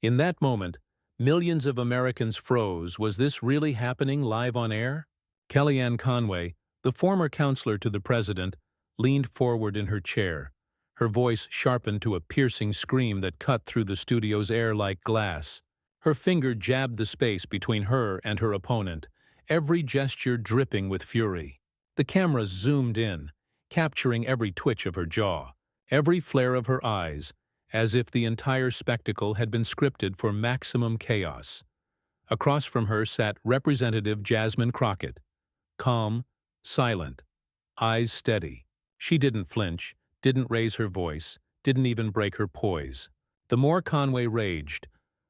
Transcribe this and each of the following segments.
In that moment, millions of Americans froze. Was this really happening live on air? Kellyanne Conway, the former counselor to the president, leaned forward in her chair, her voice sharpened to a piercing scream that cut through the studio's air like glass. Her finger jabbed the space between her and her opponent, every gesture dripping with fury. The cameras zoomed in, capturing every twitch of her jaw, every flare of her eyes, as if the entire spectacle had been scripted for maximum chaos. Across from her sat Representative Jasmine Crockett, calm, silent, eyes steady. She didn't flinch, didn't raise her voice, didn't even break her poise. The more Conway raged,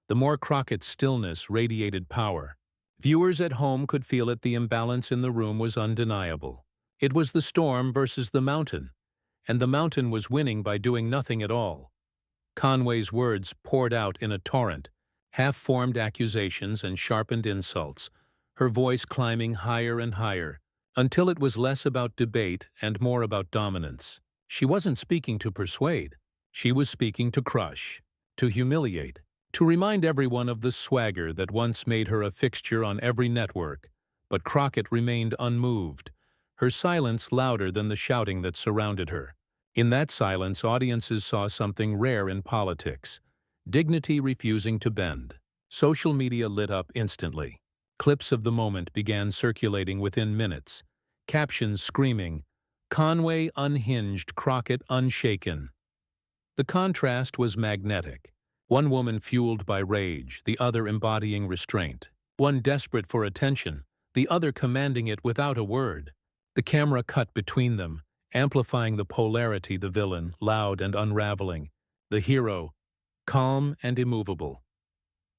the more Crockett's stillness radiated power. Viewers at home could feel it. The imbalance in the room was undeniable. It was the storm versus the mountain, and the mountain was winning by doing nothing at all. Conway's words poured out in a torrent, half-formed accusations and sharpened insults, her voice climbing higher and higher, until it was less about debate and more about dominance. She wasn't speaking to persuade. She was speaking to crush, to humiliate, to remind everyone of the swagger that once made her a fixture on every network. But Crockett remained unmoved, her silence louder than the shouting that surrounded her. In that silence, audiences saw something rare in politics: dignity refusing to bend. Social media lit up instantly. Clips of the moment began circulating within minutes, captions screaming, "Conway unhinged, Crockett unshaken." The contrast was magnetic. One woman fueled by rage, the other embodying restraint. One desperate for attention, the other commanding it without a word. The camera cut between them, amplifying the polarity: the villain, loud and unraveling; the hero, calm and immovable.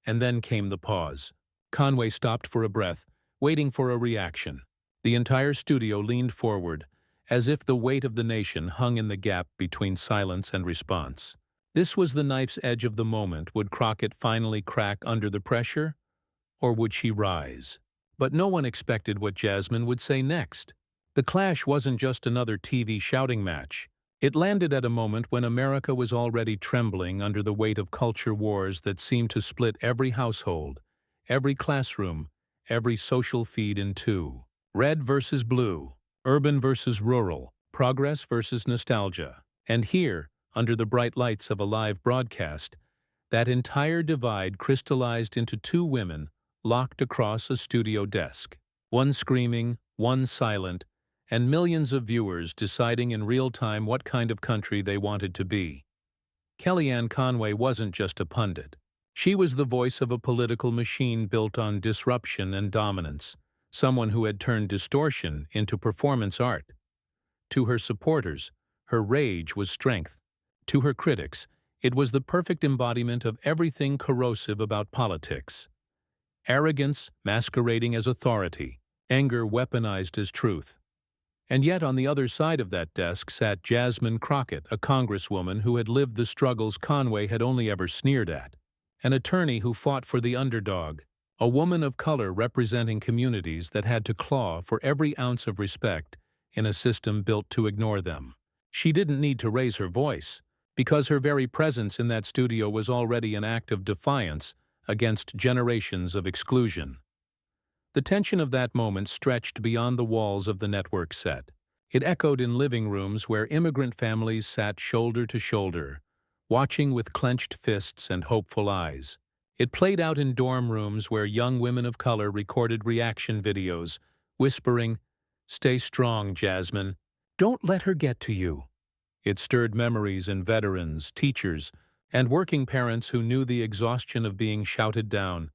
And then came the pause. Conway stopped for a breath, waiting for a reaction. The entire studio leaned forward, as if the weight of the nation hung in the gap between silence and response. This was the knife's edge of the moment. Would Crockett finally crack under the pressure, or would she rise? But no one expected what Jasmine would say next. The clash wasn't just another TV shouting match. It landed at a moment when America was already trembling under the weight of culture wars that seemed to split every household, every classroom, every social feed in two. Red versus blue, urban versus rural, progress versus nostalgia. And here, under the bright lights of a live broadcast, that entire divide crystallized into two women locked across a studio desk. One screaming, one silent, and millions of viewers deciding in real time what kind of country they wanted to be. Kellyanne Conway wasn't just a pundit. She was the voice of a political machine built on disruption and dominance, someone who had turned distortion into performance art. To her supporters, her rage was strength. To her critics, it was the perfect embodiment of everything corrosive about politics. Arrogance masquerading as authority, anger weaponized as truth. And yet on the other side of that desk sat Jasmine Crockett, a congresswoman who had lived the struggles Conway had only ever sneered at, an attorney who fought for the underdog, a woman of color representing communities that had to claw for every ounce of respect in a system built to ignore them. She didn't need to raise her voice, because her very presence in that studio was already an act of defiance against generations of exclusion. The tension of that moment stretched beyond the walls of the network set. It echoed in living rooms where immigrant families sat shoulder to shoulder, watching with clenched fists and hopeful eyes. It played out in dorm rooms where young women of color recorded reaction videos, whispering, "Stay strong, Jasmine. Don't let her get to you." It stirred memories in veterans, teachers, and working parents who knew the exhaustion of being shouted down,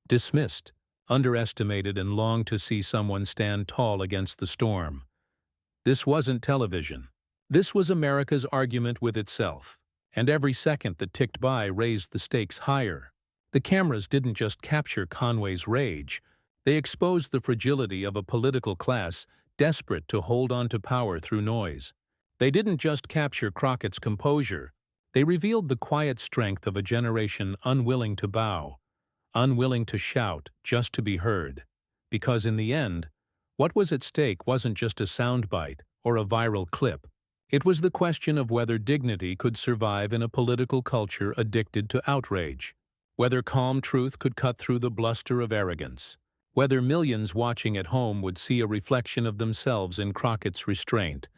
dismissed, underestimated, and longed to see someone stand tall against the storm. This wasn't television. This was America's argument with itself, and every second that ticked by raised the stakes higher. The cameras didn't just capture Conway's rage, they exposed the fragility of a political class desperate to hold on to power through noise. They didn't just capture Crockett's composure, they revealed the quiet strength of a generation unwilling to bow, unwilling to shout just to be heard. Because in the end, what was at stake wasn't just a soundbite or a viral clip. It was the question of whether dignity could survive in a political culture addicted to outrage. whether calm truth could cut through the bluster of arrogance, whether millions watching at home would see a reflection of themselves in Crockett's restraint,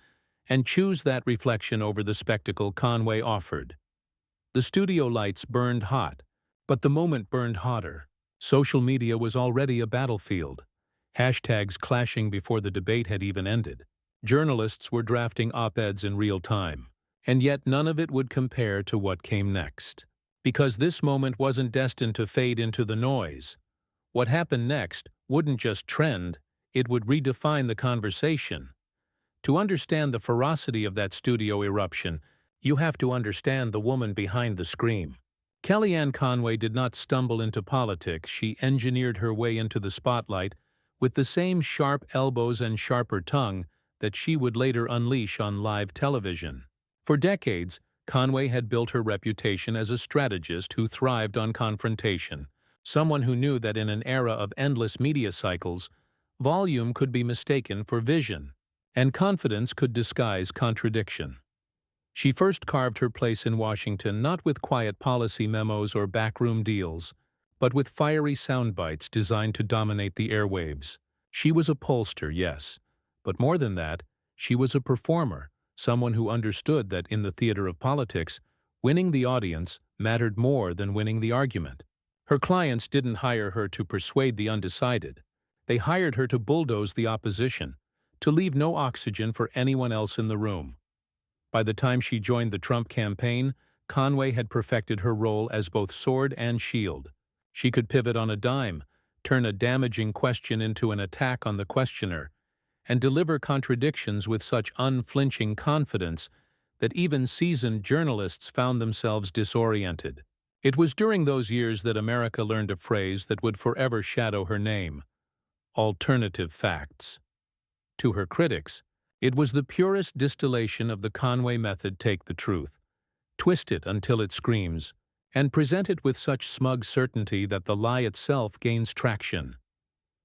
and choose that reflection over the spectacle Conway offered. The studio lights burned hot, but the moment burned hotter. Social media was already a battlefield, hashtags clashing before the debate had even ended. Journalists were drafting op-eds in real time, and yet none of it would compare to what came next. Because this moment wasn't destined to fade into the noise. What happened next wouldn't just trend, it would redefine the conversation. To understand the ferocity of that studio eruption, you have to understand the woman behind the scream. Kellyanne Conway did not stumble into politics, she engineered her way into the spotlight with the same sharp elbows and sharper tongue that she would later unleash on live television. For decades, Conway had built her reputation as a strategist who thrived on confrontation, someone who knew that in an era of endless media cycles, volume could be mistaken for vision, and confidence could disguise contradiction. She first carved her place in Washington not with quiet policy memos or backroom deals, but with fiery soundbites designed to dominate the airwaves. She was a pollster, yes, but more than that, she was a performer, someone who understood that in the theater of politics, winning the audience mattered more than winning the argument. Her clients didn't hire her to persuade the undecided. They hired her to bulldoze the opposition, to leave no oxygen for anyone else in the room. By the time she joined the Trump campaign, Conway had perfected her role as both sword and shield. She could pivot on a dime, turn a damaging question into an attack on the questioner, and deliver contradictions with such unflinching confidence that even seasoned journalists found themselves disoriented. It was during those years that America learned a phrase that would forever shadow her name: alternative facts. To her critics, it was the purest distillation of the Conway method: take the truth, twist it until it screams, and present it with such smug certainty that the lie itself gains traction.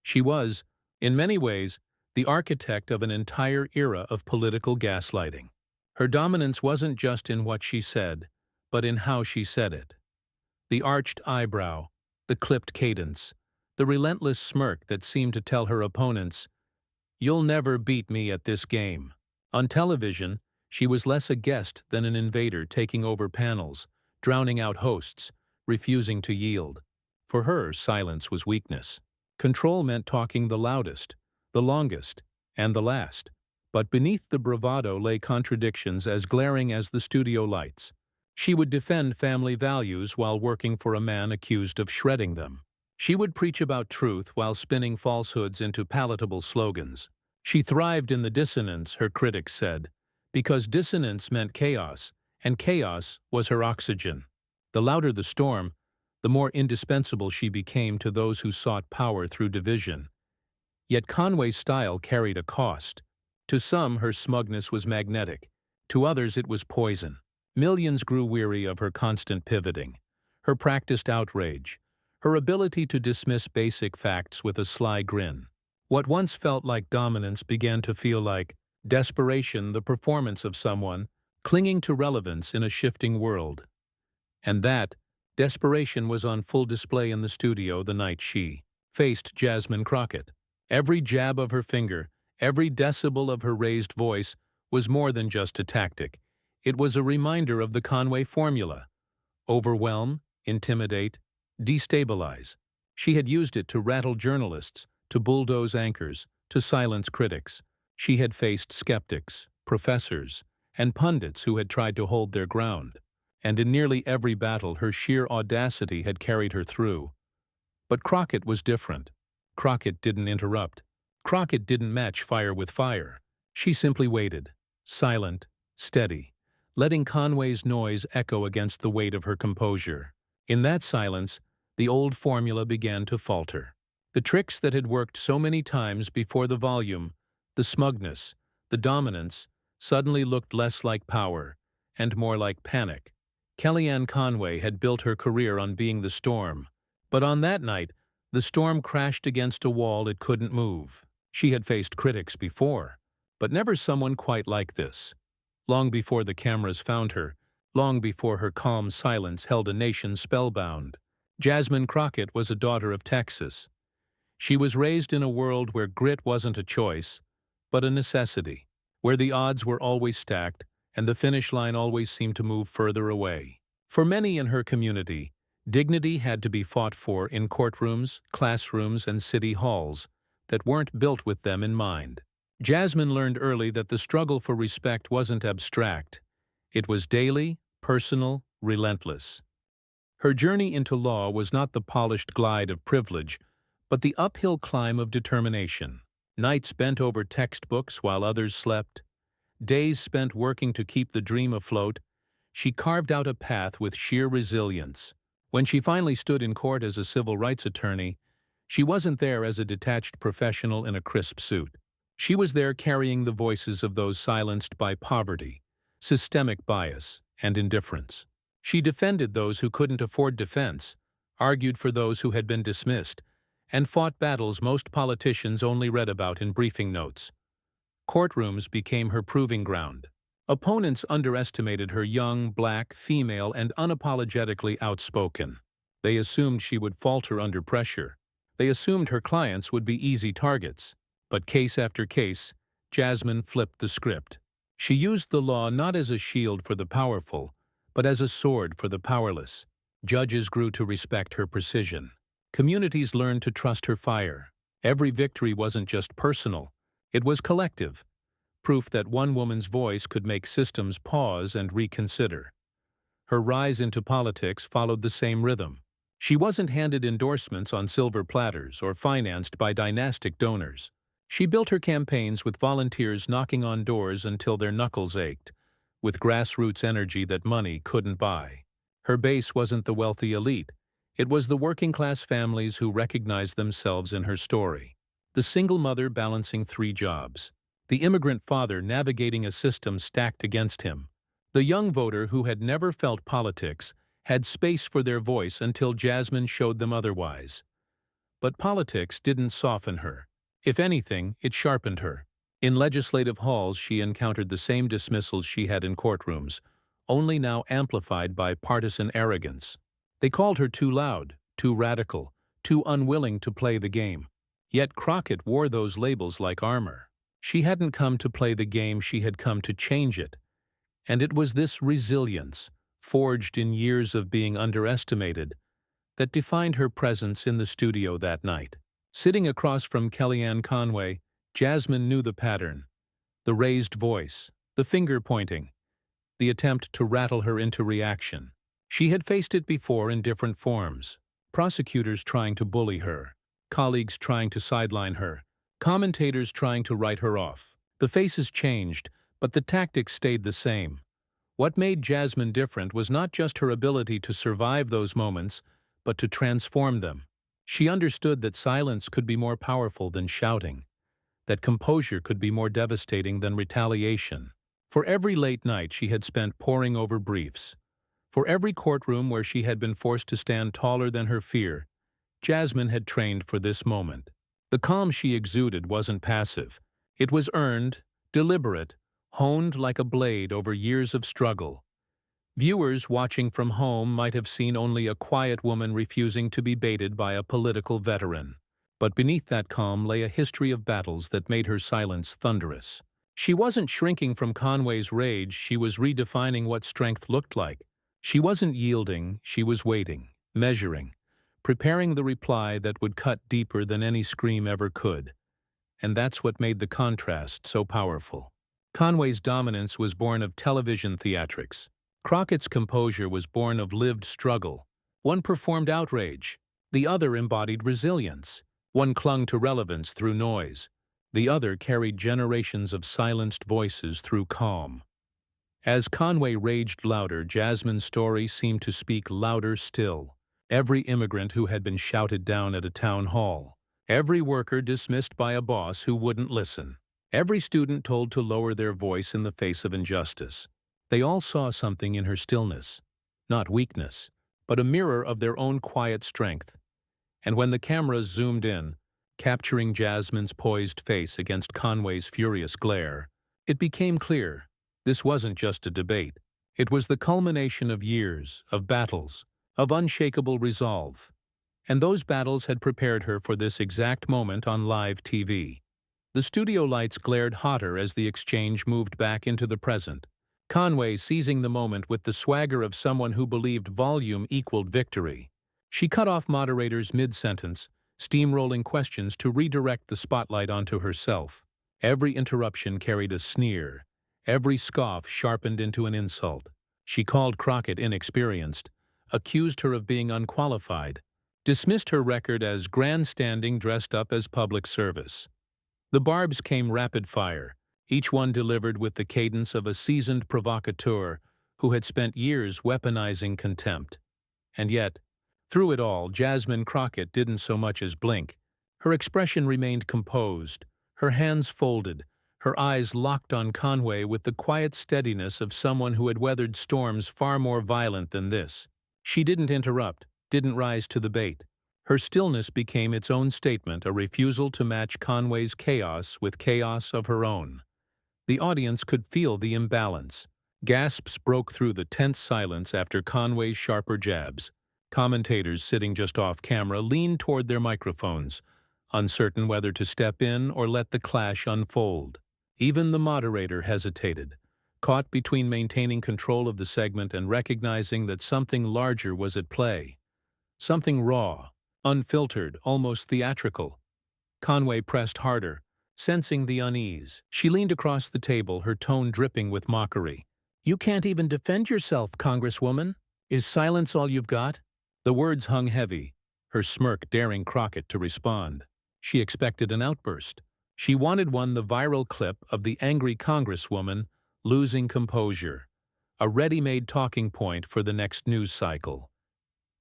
She was, in many ways, the architect of an entire era of political gaslighting. Her dominance wasn't just in what she said, but in how she said it. The arched eyebrow, the clipped cadence, the relentless smirk that seemed to tell her opponents, "You'll never beat me at this game." On television, she was less a guest than an invader, taking over panels, drowning out hosts, refusing to yield. For her, silence was weakness. Control meant talking the loudest, the longest, and the last. But beneath the bravado lay contradictions as glaring as the studio lights. She would defend family values while working for a man accused of shredding them. She would preach about truth while spinning falsehoods into palatable slogans. She thrived in the dissonance, her critics said, because dissonance meant chaos, and chaos was her oxygen. The louder the storm, the more indispensable she became to those who sought power through division. Yet Conway's style carried a cost. To some, her smugness was magnetic. To others, it was poison. Millions grew weary of her constant pivoting, her practiced outrage, her ability to dismiss basic facts with a sly grin. What once felt like dominance began to feel like desperation, the performance of someone clinging to relevance in a shifting world. And that desperation was on full display in the studio the night she faced Jasmine Crockett. Every jab of her finger, every decibel of her raised voice was more than just a tactic. It was a reminder of the Conway formula: overwhelm, intimidate, destabilize. She had used it to rattle journalists, to bulldoze anchors, to silence critics. She had faced skeptics, professors, and pundits who had tried to hold their ground. And in nearly every battle, her sheer audacity had carried her through. But Crockett was different. Crockett didn't interrupt. Crockett didn't match fire with fire. She simply waited, silent, steady, letting Conway's noise echo against the weight of her composure. In that silence, the old formula began to falter. The tricks that had worked so many times before, the volume, the smugness, the dominance, suddenly looked less like power and more like panic. Kellyanne Conway had built her career on being the storm. But on that night, the storm crashed against a wall it couldn't move. She had faced critics before, but never someone quite like this. Long before the cameras found her, long before her calm silence held a nation spellbound, Jasmine Crockett was a daughter of Texas. She was raised in a world where grit wasn't a choice, but a necessity, where the odds were always stacked and the finish line always seemed to move further away. For many in her community, dignity had to be fought for in courtrooms, classrooms, and city halls that weren't built with them in mind. Jasmine learned early that the struggle for respect wasn't abstract. It was daily, personal, relentless. Her journey into law was not the polished glide of privilege, but the uphill climb of determination. Nights bent over textbooks while others slept, days spent working to keep the dream afloat, she carved out a path with sheer resilience. When she finally stood in court as a civil rights attorney, she wasn't there as a detached professional in a crisp suit. She was there carrying the voices of those silenced by poverty, systemic bias, and indifference. She defended those who couldn't afford defense, argued for those who had been dismissed, and fought battles most politicians only read about in briefing notes. Courtrooms became her proving ground. Opponents underestimated her young, black, female, and unapologetically outspoken. They assumed she would falter under pressure. They assumed her clients would be easy targets. But case after case, Jasmine flipped the script. She used the law not as a shield for the powerful, but as a sword for the powerless. Judges grew to respect her precision. Communities learned to trust her fire. Every victory wasn't just personal, it was collective, proof that one woman's voice could make systems pause and reconsider. Her rise into politics followed the same rhythm. She wasn't handed endorsements on silver platters or financed by dynastic donors. She built her campaigns with volunteers knocking on doors until their knuckles ached, with grassroots energy that money couldn't buy. Her base wasn't the wealthy elite. It was the working-class families who recognized themselves in her story. The single mother balancing 3 jobs. The immigrant father navigating a system stacked against him. The young voter who had never felt politics had space for their voice until Jasmine showed them otherwise. But politics didn't soften her. If anything, it sharpened her. In legislative halls, she encountered the same dismissals she had in courtrooms, only now amplified by partisan arrogance. They called her too loud, too radical, too unwilling to play the game. Yet Crockett wore those labels like armor. She hadn't come to play the game, she had come to change it. And it was this resilience, forged in years of being underestimated, that defined her presence in the studio that night. Sitting across from Kellyanne Conway, Jasmine knew the pattern. The raised voice, the finger pointing, the attempt to rattle her into reaction. She had faced it before in different forms. Prosecutors trying to bully her, colleagues trying to sideline her, commentators trying to write her off. The faces changed, but the tactics stayed the same. What made Jasmine different was not just her ability to survive those moments, but to transform them. She understood that silence could be more powerful than shouting, that composure could be more devastating than retaliation. For every late night she had spent poring over briefs, for every courtroom where she had been forced to stand taller than her fear, Jasmine had trained for this moment. The calm she exuded wasn't passive. It was earned, deliberate, honed like a blade over years of struggle. Viewers watching from home might have seen only a quiet woman refusing to be baited by a political veteran. But beneath that calm lay a history of battles that made her silence thunderous. She wasn't shrinking from Conway's rage, she was redefining what strength looked like. She wasn't yielding, she was waiting, measuring, preparing the reply that would cut deeper than any scream ever could. And that's what made the contrast so powerful. Conway's dominance was born of television theatrics. Crockett's composure was born of lived struggle. One performed outrage. The other embodied resilience. One clung to relevance through noise. The other carried generations of silenced voices through calm. As Conway raged louder, Jasmine's story seemed to speak louder still. Every immigrant who had been shouted down at a town hall. Every worker dismissed by a boss who wouldn't listen. Every student told to lower their voice in the face of injustice. They all saw something in her stillness. Not weakness, but a mirror of their own quiet strength. And when the cameras zoomed in, capturing Jasmine's poised face against Conway's furious glare, it became clear this wasn't just a debate. It was the culmination of years, of battles, of unshakable resolve. And those battles had prepared her for this exact moment on live TV. The studio lights glared hotter as the exchange moved back into the present, Conway seizing the moment with the swagger of someone who believed volume equaled victory. She cut off moderators mid-sentence, steamrolling questions to redirect the spotlight onto herself. Every interruption carried a sneer, every scoff sharpened into an insult. She called Crockett inexperienced, accused her of being unqualified, dismissed her record as grandstanding dressed up as public service. The barbs came rapid fire, each one delivered with the cadence of a seasoned provocateur who had spent years weaponizing contempt. And yet, through it all, Jasmine Crockett didn't so much as blink. Her expression remained composed, her hands folded, her eyes locked on Conway with the quiet steadiness of someone who had weathered storms far more violent than this. She didn't interrupt, didn't rise to the bait. Her stillness became its own statement, a refusal to match Conway's chaos with chaos of her own. The audience could feel the imbalance. Gasps broke through the tense silence after Conway's sharper jabs. Commentators sitting just off camera leaned toward their microphones, uncertain whether to step in or let the clash unfold. Even the moderator hesitated, caught between maintaining control of the segment and recognizing that something larger was at play. Something raw, unfiltered, almost theatrical. Conway pressed harder, sensing the unease. She leaned across the table, her tone dripping with mockery. "You can't even defend yourself, Congresswoman? Is silence all you've got?" The words hung heavy, her smirk daring Crockett to respond. She expected an outburst. She wanted one, the viral clip of the angry Congresswoman losing composure, a ready-made talking point for the next news cycle.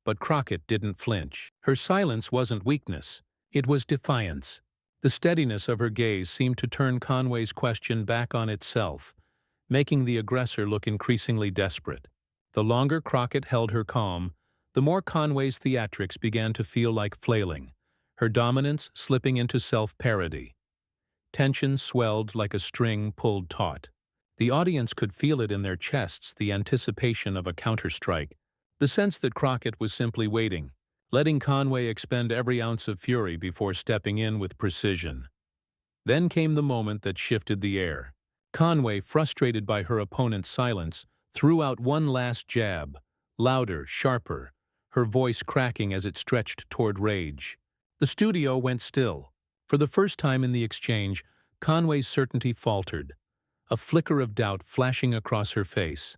But Crockett didn't flinch. Her silence wasn't weakness, it was defiance. The steadiness of her gaze seemed to turn Conway's question back on itself, making the aggressor look increasingly desperate. The longer Crockett held her calm, the more Conway's theatrics began to feel like flailing, her dominance slipping into self-parody. Tension swelled like a string pulled taut. The audience could feel it in their chests, the anticipation of a counterstrike, the sense that Crockett was simply waiting, letting Conway expend every ounce of fury before stepping in with precision. Then came the moment that shifted the air. Conway, frustrated by her opponent's silence, threw out one last jab, louder, sharper, her voice cracking as it stretched toward rage. The studio went still. For the first time in the exchange, Conway's certainty faltered, a flicker of doubt flashing across her face.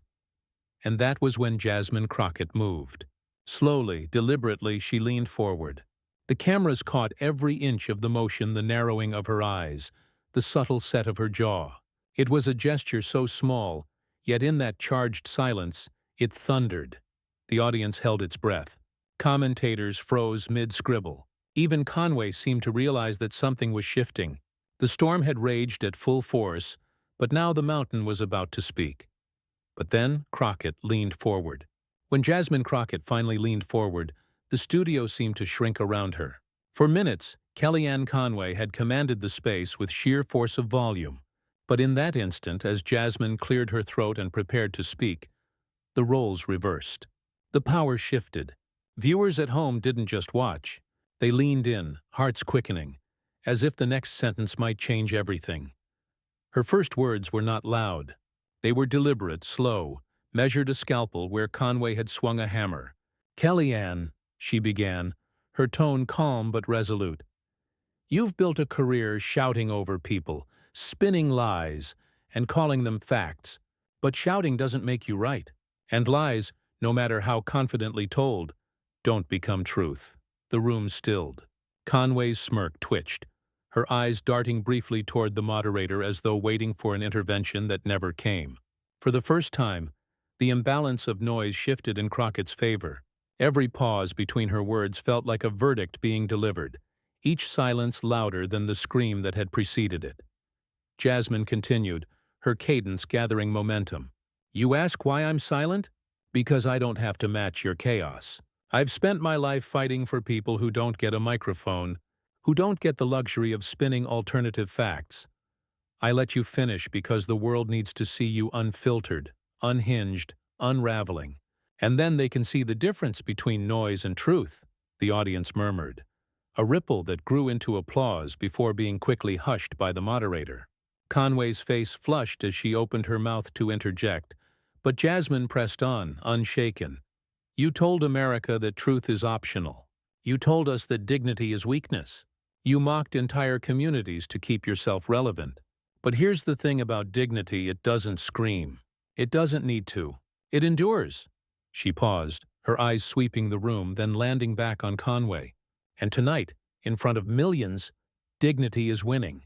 And that was when Jasmine Crockett moved. Slowly, deliberately, she leaned forward. The cameras caught every inch of the motion, the narrowing of her eyes, the subtle set of her jaw. It was a gesture so small, yet in that charged silence, it thundered. The audience held its breath. Commentators froze mid-scribble. Even Conway seemed to realize that something was shifting. The storm had raged at full force, but now the mountain was about to speak. But then Crockett leaned forward. When Jasmine Crockett finally leaned forward, the studio seemed to shrink around her. For minutes, Kellyanne Conway had commanded the space with sheer force of volume. But in that instant, as Jasmine cleared her throat and prepared to speak, the roles reversed. The power shifted. Viewers at home didn't just watch. They leaned in, hearts quickening, as if the next sentence might change everything. Her first words were not loud. They were deliberate, slow, measured a scalpel where Conway had swung a hammer. "Kellyanne," she began, her tone calm but resolute. "You've built a career shouting over people, spinning lies, and calling them facts. But shouting doesn't make you right. And lies, no matter how confidently told, don't become truth." The room stilled. Conway's smirk twitched, her eyes darting briefly toward the moderator as though waiting for an intervention that never came. For the first time, the imbalance of noise shifted in Crockett's favor. Every pause between her words felt like a verdict being delivered, each silence louder than the scream that had preceded it. Jasmine continued, her cadence gathering momentum. "You ask why I'm silent? Because I don't have to match your chaos. I've spent my life fighting for people who don't get a microphone, who don't get the luxury of spinning alternative facts. I let you finish because the world needs to see you unfiltered, unhinged, unraveling. And then they can see the difference between noise and truth, the audience murmured, a ripple that grew into applause before being quickly hushed by the moderator. Conway's face flushed as she opened her mouth to interject, but Jasmine pressed on, unshaken. You told America that truth is optional. You told us that dignity is weakness. You mocked entire communities to keep yourself relevant. But here's the thing about dignity: it doesn't scream. It doesn't need to. It endures. She paused, her eyes sweeping the room, then landing back on Conway. And tonight, in front of millions, dignity is winning.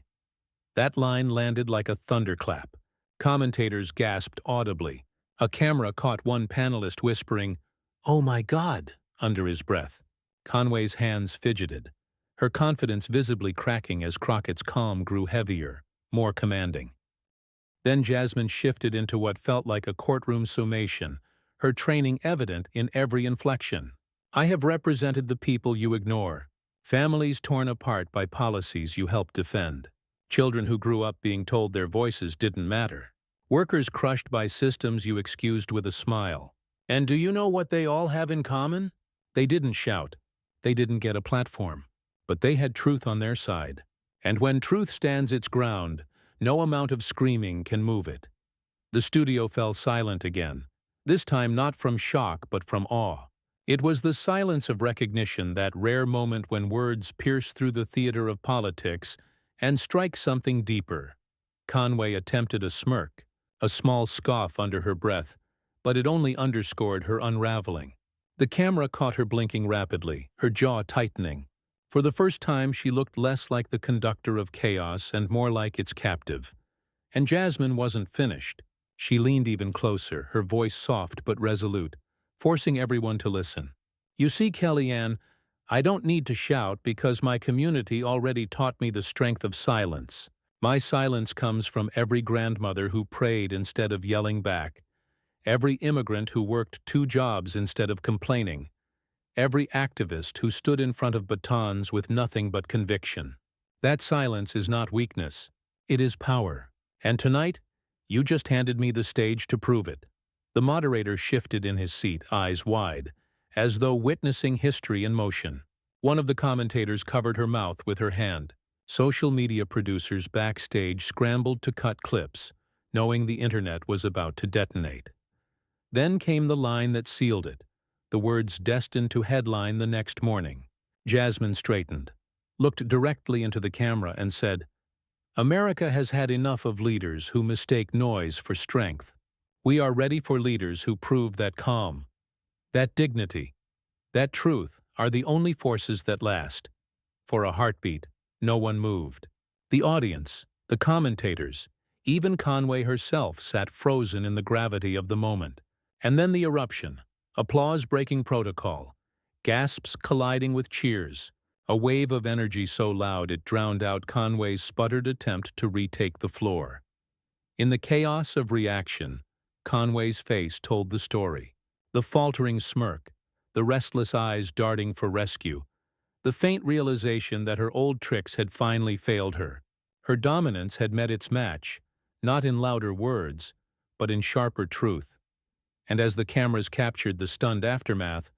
That line landed like a thunderclap. Commentators gasped audibly. A camera caught one panelist whispering, "Oh my God," under his breath. Conway's hands fidgeted, her confidence visibly cracking as Crockett's calm grew heavier, more commanding. Then Jasmine shifted into what felt like a courtroom summation, her training evident in every inflection. I have represented the people you ignore, families torn apart by policies you helped defend, children who grew up being told their voices didn't matter, workers crushed by systems you excused with a smile. And do you know what they all have in common? They didn't shout. They didn't get a platform. But they had truth on their side. And when truth stands its ground, no amount of screaming can move it. The studio fell silent again, this time not from shock but from awe. It was the silence of recognition, that rare moment when words pierce through the theater of politics and strike something deeper. Conway attempted a smirk, a small scoff under her breath, but it only underscored her unraveling. The camera caught her blinking rapidly, her jaw tightening. For the first time, she looked less like the conductor of chaos and more like its captive. And Jasmine wasn't finished. She leaned even closer, her voice soft but resolute, forcing everyone to listen. You see, Kellyanne, I don't need to shout because my community already taught me the strength of silence. My silence comes from every grandmother who prayed instead of yelling back, every immigrant who worked 2 jobs instead of complaining, every activist who stood in front of batons with nothing but conviction. That silence is not weakness, it is power. And tonight, you just handed me the stage to prove it. The moderator shifted in his seat, eyes wide, as though witnessing history in motion. One of the commentators covered her mouth with her hand. Social media producers backstage scrambled to cut clips, knowing the internet was about to detonate. Then came the line that sealed it, the words destined to headline the next morning. Jasmine straightened, looked directly into the camera and said, America has had enough of leaders who mistake noise for strength. We are ready for leaders who prove that calm, that dignity, that truth are the only forces that last. For a heartbeat, no one moved. The audience, the commentators, even Conway herself sat frozen in the gravity of the moment. And then the eruption, applause breaking protocol, gasps colliding with cheers, a wave of energy so loud it drowned out Conway's sputtered attempt to retake the floor. In the chaos of reaction, Conway's face told the story. The faltering smirk, the restless eyes darting for rescue, the faint realization that her old tricks had finally failed her. Her dominance had met its match, not in louder words, but in sharper truth. And as the cameras captured the stunned aftermath,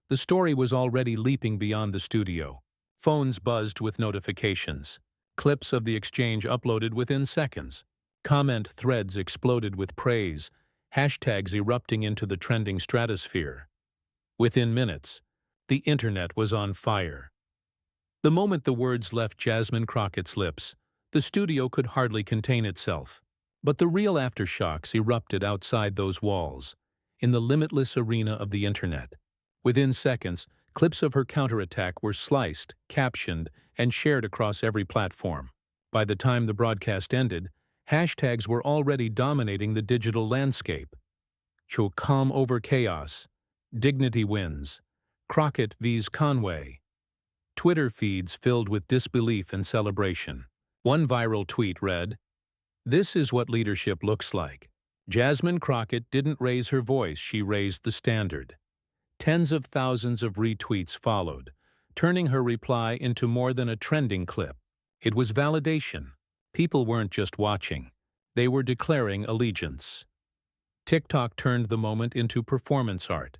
the story was already leaping beyond the studio. Phones buzzed with notifications. Clips of the exchange uploaded within seconds. Comment threads exploded with praise, hashtags erupting into the trending stratosphere. Within minutes, the internet was on fire. The moment the words left Jasmine Crockett's lips, the studio could hardly contain itself. But the real aftershocks erupted outside those walls, in the limitless arena of the internet. Within seconds, clips of her counterattack were sliced, captioned, and shared across every platform. By the time the broadcast ended, hashtags were already dominating the digital landscape. Calm over chaos, dignity wins, Crockett vs. Conway. Twitter feeds filled with disbelief and celebration. One viral tweet read, "This is what leadership looks like." Jasmine Crockett didn't raise her voice, she raised the standard. Tens of thousands of retweets followed, turning her reply into more than a trending clip. It was validation. People weren't just watching. They were declaring allegiance. TikTok turned the moment into performance art.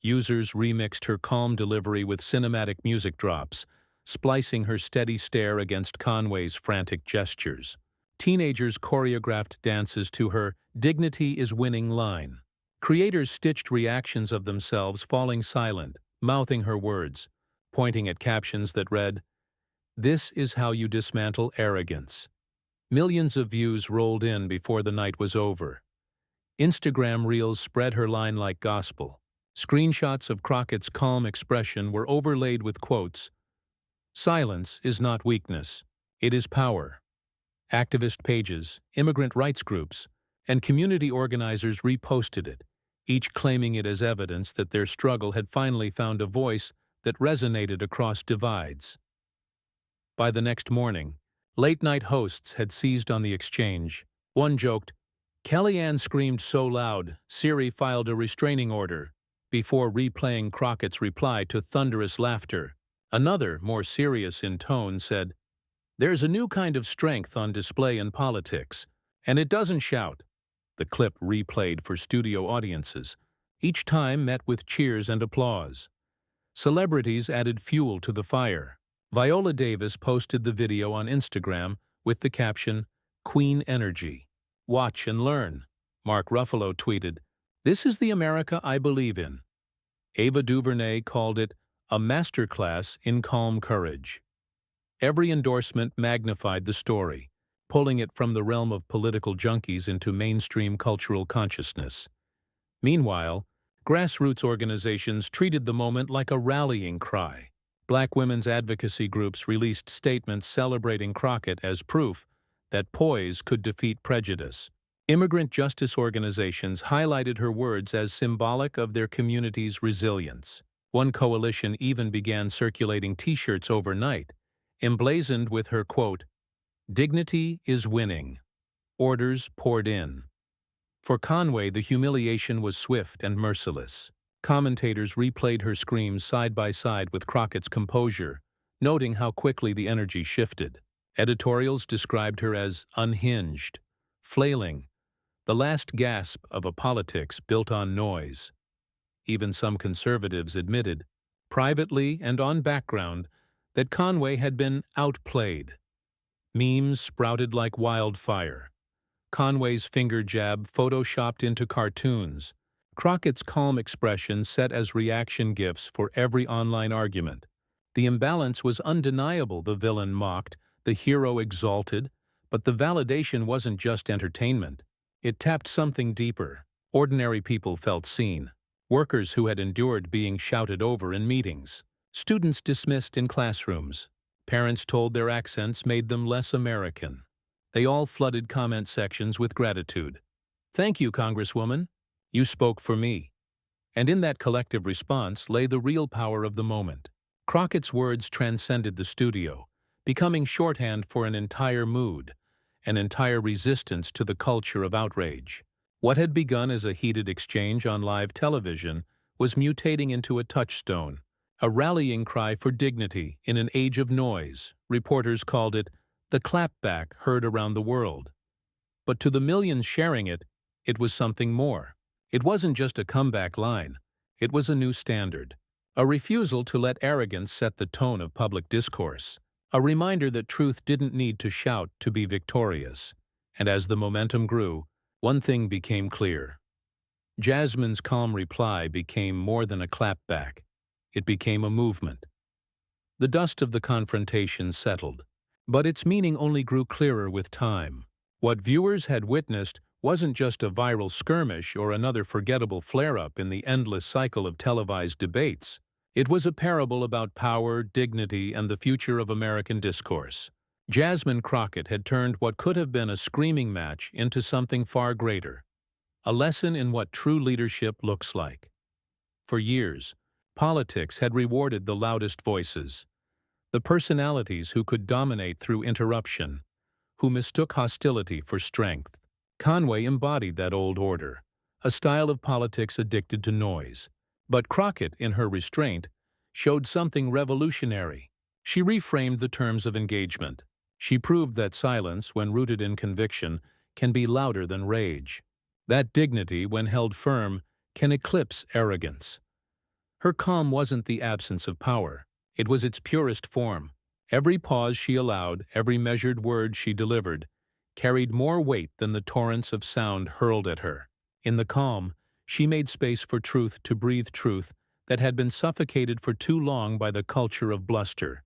Users remixed her calm delivery with cinematic music drops, splicing her steady stare against Conway's frantic gestures. Teenagers choreographed dances to her "Dignity is winning" line. Creators stitched reactions of themselves falling silent, mouthing her words, pointing at captions that read, "This is how you dismantle arrogance." Millions of views rolled in before the night was over. Instagram Reels spread her line like gospel. Screenshots of Crockett's calm expression were overlaid with quotes, "Silence is not weakness, it is power." Activist pages, immigrant rights groups, and community organizers reposted it, each claiming it as evidence that their struggle had finally found a voice that resonated across divides. By the next morning, late-night hosts had seized on the exchange. One joked, "Kellyanne screamed so loud, Siri filed a restraining order," before replaying Crockett's reply to thunderous laughter. Another, more serious in tone, said, "There's a new kind of strength on display in politics, and it doesn't shout." The clip replayed for studio audiences, each time met with cheers and applause. Celebrities added fuel to the fire. Viola Davis posted the video on Instagram with the caption, "Queen Energy. Watch and learn." Mark Ruffalo tweeted, "This is the America I believe in." Ava DuVernay called it a masterclass in calm courage. Every endorsement magnified the story, pulling it from the realm of political junkies into mainstream cultural consciousness. Meanwhile, grassroots organizations treated the moment like a rallying cry. Black women's advocacy groups released statements celebrating Crockett as proof that poise could defeat prejudice. Immigrant justice organizations highlighted her words as symbolic of their community's resilience. One coalition even began circulating T-shirts overnight, emblazoned with her quote, "Dignity is winning." Orders poured in. For Conway, the humiliation was swift and merciless. Commentators replayed her screams side by side with Crockett's composure, noting how quickly the energy shifted. Editorials described her as unhinged, flailing, the last gasp of a politics built on noise. Even some conservatives admitted, privately and on background, that Conway had been outplayed. Memes sprouted like wildfire. Conway's finger jab photoshopped into cartoons. Crockett's calm expression set as reaction gifs for every online argument. The imbalance was undeniable, the villain mocked, the hero exalted, but the validation wasn't just entertainment. It tapped something deeper. Ordinary people felt seen. Workers who had endured being shouted over in meetings. Students dismissed in classrooms. Parents told their accents made them less American. They all flooded comment sections with gratitude. "Thank you, Congresswoman. You spoke for me." And in that collective response lay the real power of the moment. Crockett's words transcended the studio, becoming shorthand for an entire mood, an entire resistance to the culture of outrage. What had begun as a heated exchange on live television was mutating into a touchstone, a rallying cry for dignity in an age of noise. Reporters called it the clapback heard around the world. But to the millions sharing it, it was something more. It wasn't just a comeback line. It was a new standard. A refusal to let arrogance set the tone of public discourse. A reminder that truth didn't need to shout to be victorious. And as the momentum grew, one thing became clear. Jasmine's calm reply became more than a clapback. It became a movement. The dust of the confrontation settled, but its meaning only grew clearer with time. What viewers had witnessed wasn't just a viral skirmish or another forgettable flare-up in the endless cycle of televised debates. It was a parable about power, dignity, and the future of American discourse. Jasmine Crockett had turned what could have been a screaming match into something far greater, a lesson in what true leadership looks like. For years, politics had rewarded the loudest voices, the personalities who could dominate through interruption, who mistook hostility for strength. Conway embodied that old order, a style of politics addicted to noise. But Crockett, in her restraint, showed something revolutionary. She reframed the terms of engagement. She proved that silence, when rooted in conviction, can be louder than rage. That dignity, when held firm, can eclipse arrogance. Her calm wasn't the absence of power. It was its purest form. Every pause she allowed, every measured word she delivered, carried more weight than the torrents of sound hurled at her. In the calm, she made space for truth to breathe truth that had been suffocated for too long by the culture of bluster.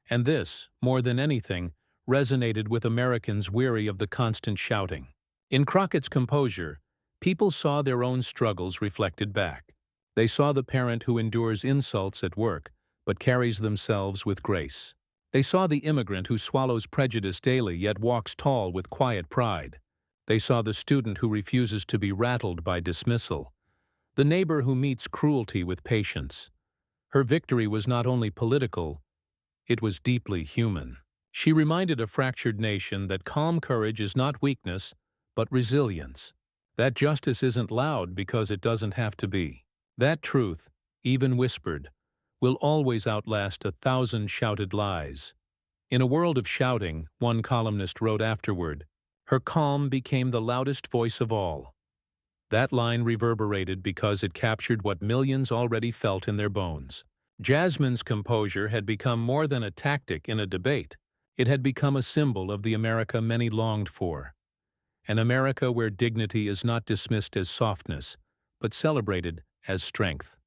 And this, more than anything, resonated with Americans weary of the constant shouting. In Crockett's composure, people saw their own struggles reflected back. They saw the parent who endures insults at work, but carries themselves with grace. They saw the immigrant who swallows prejudice daily yet walks tall with quiet pride. They saw the student who refuses to be rattled by dismissal, the neighbor who meets cruelty with patience. Her victory was not only political, it was deeply human. She reminded a fractured nation that calm courage is not weakness, but resilience. That justice isn't loud because it doesn't have to be. That truth, even whispered, will always outlast 1,000 shouted lies. In a world of shouting, one columnist wrote afterward, her calm became the loudest voice of all. That line reverberated because it captured what millions already felt in their bones. Jasmine's composure had become more than a tactic in a debate. It had become a symbol of the America many longed for. An America where dignity is not dismissed as softness, but celebrated as strength.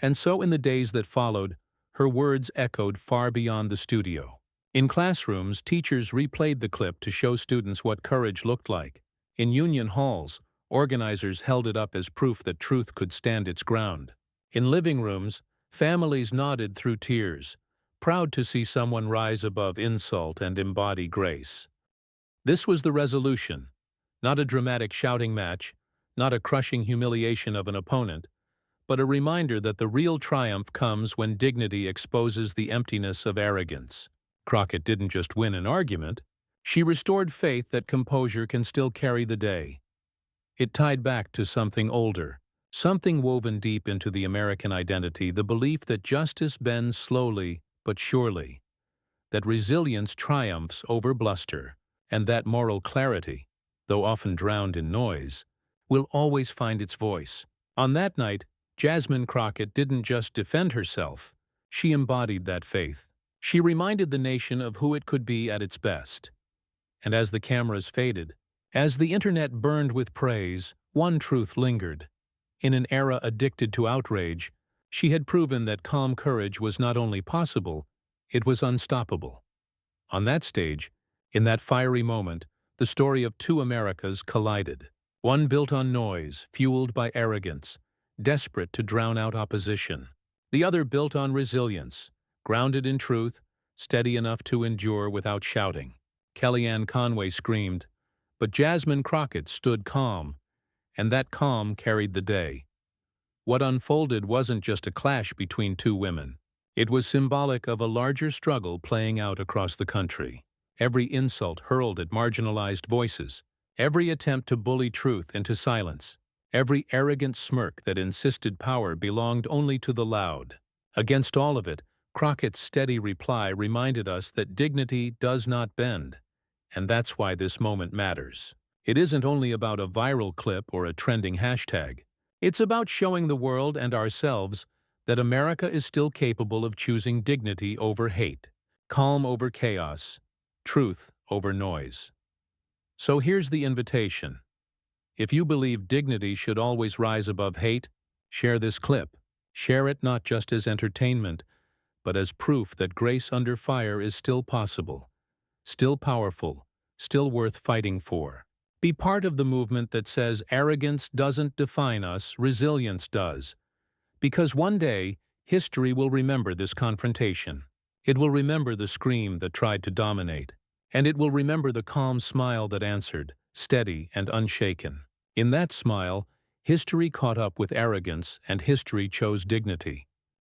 And so in the days that followed, her words echoed far beyond the studio. In classrooms, teachers replayed the clip to show students what courage looked like. In union halls, organizers held it up as proof that truth could stand its ground. In living rooms, families nodded through tears, proud to see someone rise above insult and embody grace. This was the resolution, not a dramatic shouting match, not a crushing humiliation of an opponent, but a reminder that the real triumph comes when dignity exposes the emptiness of arrogance. Crockett didn't just win an argument, she restored faith that composure can still carry the day. It tied back to something older, something woven deep into the American identity, the belief that justice bends slowly but surely, that resilience triumphs over bluster, and that moral clarity, though often drowned in noise, will always find its voice. On that night, Jasmine Crockett didn't just defend herself, she embodied that faith. She reminded the nation of who it could be at its best. And as the cameras faded, as the internet burned with praise, one truth lingered. In an era addicted to outrage, she had proven that calm courage was not only possible, it was unstoppable. On that stage, in that fiery moment, the story of two Americas collided. One built on noise, fueled by arrogance, desperate to drown out opposition. The other built on resilience, grounded in truth, steady enough to endure without shouting. Kellyanne Conway screamed, but Jasmine Crockett stood calm, and that calm carried the day. What unfolded wasn't just a clash between two women. It was symbolic of a larger struggle playing out across the country. Every insult hurled at marginalized voices, every attempt to bully truth into silence, every arrogant smirk that insisted power belonged only to the loud. Against all of it, Crockett's steady reply reminded us that dignity does not bend, and that's why this moment matters. It isn't only about a viral clip or a trending hashtag. It's about showing the world and ourselves that America is still capable of choosing dignity over hate, calm over chaos, truth over noise. So here's the invitation. If you believe dignity should always rise above hate, share this clip. Share it not just as entertainment, but as proof that grace under fire is still possible, still powerful, still worth fighting for. Be part of the movement that says arrogance doesn't define us, resilience does. Because one day, history will remember this confrontation. It will remember the scream that tried to dominate. And it will remember the calm smile that answered, steady and unshaken. In that smile, history caught up with arrogance and history chose dignity.